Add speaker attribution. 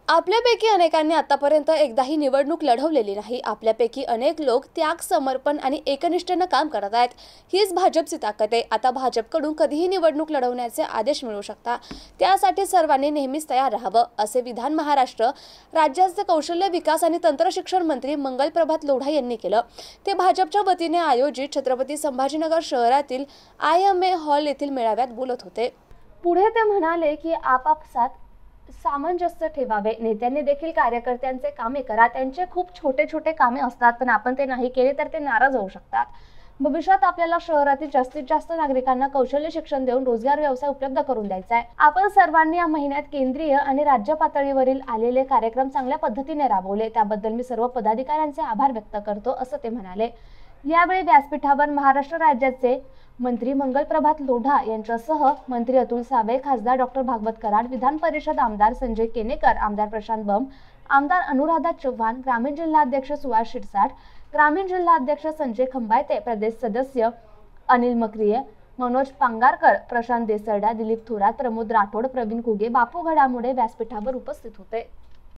Speaker 1: आपल्यापैकी अनेकांनी आतापर्यंत एकदाही निवडणूक लढवलेली नाही. आपल्यापैकी अनेक लोक त्याग, समर्पण आणि एकनिष्ठेनं काम करत आहेत. हीच भाजपची ताकद आहे. आता भाजपकडून कधीही निवडणूक लढवण्याचे आदेश मिळू शकतात. त्यासाठी सर्वांनी नेहमीच तयार राहावं, असे विधान महाराष्ट्र राज्याचे कौशल्य विकास आणि तंत्रशिक्षण मंत्री मंगलप्रभात लोढा यांनी केलं. ते भाजपच्या वतीने आयोजित छत्रपती संभाजीनगर शहरातील IMA हॉल येथील मेळाव्यात बोलत होते. पुढे ते म्हणाले की आपापसात सामंजस्य ठेवावे. नेत्यांनी देखील कार्यकर्त्यांचे कामे करा. त्यांचे खूप छोटे छोटे कामे असतात, पण आपण ते नाही केले तर ते नाराज होऊ शकतात. भविष्यात आपल्याला शहरातील जास्तीत जास्त नागरिकांना कौशल्य शिक्षण देऊन रोजगार व्यवसाय उपलब्ध करून द्यायचा आहे. आपण सर्वांनी या महिन्यात केंद्रीय आणि राज्य पातळीवरील आलेले कार्यक्रम चांगल्या पद्धतीने राबवले. त्याबद्दल मी सर्व पदाधिकाऱ्यांचे आभार व्यक्त करतो, असं ते म्हणाले. यावेळी व्यासपीठावर महाराष्ट्र राज्याचे मंत्री मंगलप्रभात लोढा यांच्यासह मंत्री अतुल सावे, खासदार डॉक्टर भागवत कराड, विधान परिषद आमदार संजय केनेकर, आमदार प्रशांत बंब, आमदार अनुराधा चव्हाण, ग्रामीण जिल्हाध्यक्ष सुहास शिरसाट, ग्रामीण जिल्हाध्यक्ष संजय खंबायते, प्रदेश सदस्य अनिल मक्रिये, मनोज पांगारकर, प्रशांत देसरडा, दिलीप थोरात, प्रमोद राठोड, प्रवीण घुगे, बापू घडामोडे व्यासपीठावर उपस्थित होते.